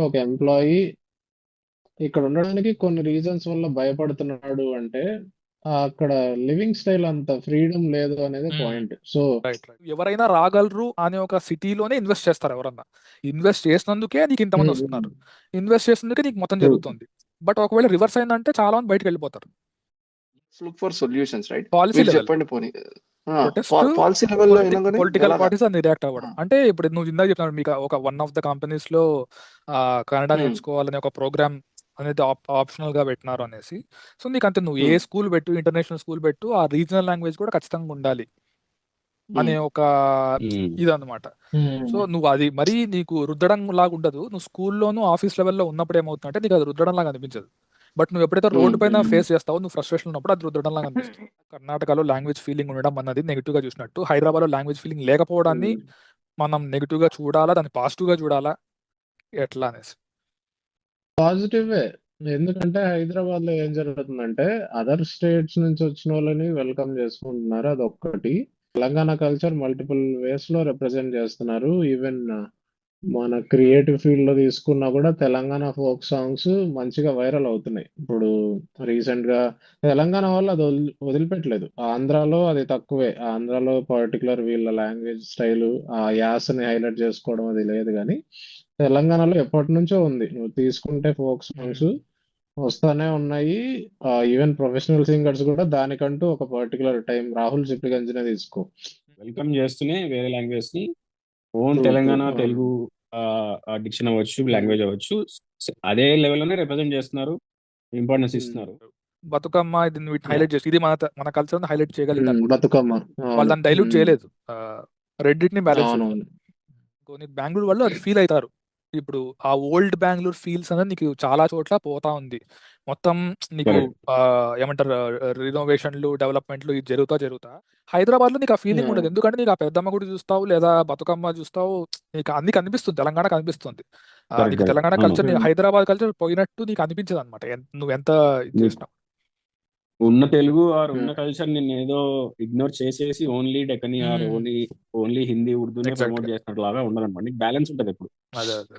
ఒక ఎంప్లాయీ ఇక్కడ ఉండడానికి కొన్ని రీజన్స్ వల్ల భయపడుతున్నాడు అంటే అక్కడ లివింగ్ స్టైల్ అంత ఫ్రీడమ్ లేదు అనేది పాయింట్. So right right. ఎవరైనా రాగలరు అనే ఒక సిటీలోనే ఇన్వెస్ట్ చేస్తారు ఎవరన్నా. ఇన్వెస్ట్ చేసినందుకే నీకు ఇంతమంది వస్తున్నారు. ఇన్వెస్ట్ చేసినందుకే నీకు మొత్తం ట్రూ. జరుగుతుంది. బట్ ఒకవేళ రివర్స్ అయిందంటే చాలా మంది బయటకు వెళ్ళిపోతారు. Look for solutions, right? Policy మీరు లెవెల్ చెప్పండి పోనీ. ప్రొటెస్ట్, పాలసీ లెవెల్లో అయినాగానే పొలిటికల్ ఎలాగా? పార్టీస్ అని రియాక్ట్ అవ్వడం. అంటే ఇప్పుడు నువ్వు ఇందాక చెప్తున్నాడు మీకు ఒక వన్ ఆఫ్ ద కంపెనీస్ లో కన్నడ ఉమ్, నేర్చుకోవాలనే ఒక ప్రోగ్రామ్ అనేది ఆప్షనల్ గా పెట్టినారు అనేసి. సో నీకు అంతే, నువ్వు ఏ ఉమ్, స్కూల్ పెట్టు, ఇంటర్నేషనల్ స్కూల్ పెట్టు, ఆ రీజనల్ లాంగ్వేజ్ కూడా ఖచ్చితంగా ఉండాలి అనే ఉమ్, ఒక ఉమ్, ఇదన్నమాట. సో నువ్వు అది మరీ నీకు రుద్దడం లాగా ఉండదు. నువ్వు స్కూల్లోనూ ఆఫీస్ లెవెల్లో ఉన్నప్పుడు ఏమవుతుందంటే నీకు అది రుద్దడం లాగా అనిపించదు. బట్ నువ్వు ఎప్పుడైతే రోడ్డు ఉమ్, పైన ఫేస్ చేస్తావో, నువ్వు ఫ్రస్ట్రేషన్ ఉన్నప్పుడు అది రుద్దడం లాగా అనిపిస్తుంది. కర్ణాటకలో లాంగ్వేజ్ ఫీలింగ్ ఉండడం అన్నది నెగిటివ్ గా చూసినట్టు, హైదరాబాద్ లో లాంగ్వేజ్ ఫీలింగ్ లేకపోవడాన్ని ఉమ్. మనం నెగిటివ్ గా చూడాలా, దాన్ని పాజిటివ్ గా చూడాలా, ఎట్లా అనేసి. పాజిటివే. ఎందుకంటే హైదరాబాద్ లో ఏం జరుగుతుందంటే అదర్ స్టేట్స్ నుంచి వచ్చిన వాళ్ళని వెల్కమ్ చేసుకుంటున్నారు, అదొక్కటి. తెలంగాణ కల్చర్ మల్టిపుల్ వేస్ లో రిప్రజెంట్ చేస్తున్నారు. ఈవెన్ మన క్రియేటివ్ ఫీల్డ్ లో తీసుకున్నా కూడా తెలంగాణ ఫోక్ సాంగ్స్ మంచిగా వైరల్ అవుతున్నాయి. ఇప్పుడు రీసెంట్ గా తెలంగాణ వాళ్ళు అది వదిలిపెట్టలేదు. ఆంధ్రాలో అది తక్కువే. ఆంధ్రాలో పర్టికులర్ వీళ్ళ లాంగ్వేజ్ స్టైల్, ఆ యాసని హైలైట్ చేసుకోవడం అది లేదు, కానీ తెలంగాణలో ఎప్పటి నుంచో ఉంది. నువ్వు తీసుకుంటే ఫోక్ సాంగ్స్ వస్తానే ఉన్నాయి. ఈవెన్ ప్రొఫెషనల్ సింగర్స్ కూడా దానికంటూ ఒక పర్టికులర్ టైం, రాహుల్ సిప్లిగంజ్నే తీసుకో. వెల్కమ్ చేస్తూనే వేరే లాంగ్వేజ్ ని ఓన్ ట్రూ ట్రూ. తెలంగాణ తెలుగు డిక్షన్ అవ్వచ్చు, లాంగ్వేజ్ అవ్వచ్చు, అదే లెవెల్లోనే రిప్రజెంట్ చేస్తున్నారు, ఇంపార్టెన్స్ ఇస్తున్నారు. బతుకమ్మ ఇది వీటిని యా. హైలైట్ చేసి, ఇది మన కల్చర్ హైలైట్ చేయగలిగినారు కూడా. బతుకమ్మ. వాళ్ళు అవును. దాన్ని డైల్యూట్ చేయలేదు, రెడ్డిట్ ని బ్యాలెన్స్ చేశారు. అవునవును. కొన్ని బెంగళూరు వాళ్ళు అది ఫీల్ అవుతారు. ఇప్పుడు ఆ ఓల్డ్ బెంగళూరు ఫీల్స్ అనేది నీకు చాలా చోట్ల పోతా ఉంది. మొత్తం నీకు కరెక్ట్. ఏమంటారు, రినోవేషన్లు, డెవలప్మెంట్లు ఇది జరుగుతా హైదరాబాద్ లో నీకు ఆ ఫీలింగ్ ఉండదు. ఎందుకంటే నీకు ఆ పెద్దమ్మ గుడి చూస్తావు లేదా బతుకమ్మ చూస్తావు, నీకు అన్ని కనిపిస్తుంది, తెలంగాణ కనిపిస్తుంది. కరెక్ట్ నీకు కరెక్ట్ తెలంగాణ అవును. కల్చర్, హైదరాబాద్ కల్చర్ పోయినట్టు నీకు అనిపించదు అనమాట, నువ్వు ఎంత ఇది నీకు చేసినా. ఉన్న తెలుగు ఆర్ ఉన్న కల్చర్ నిన్ను ఏదో ఇగ్నోర్ చేసేసి only Deccani or only only Hindi ఉర్దూనే ఎగ్జాక్ట్ ప్రమోట్ గా చేస్తున్నట్లు లాగా ఉండదన్నమాట. నీకు బ్యాలెన్స్ ఉంటుంది ఎప్పుడు. అదే అదే.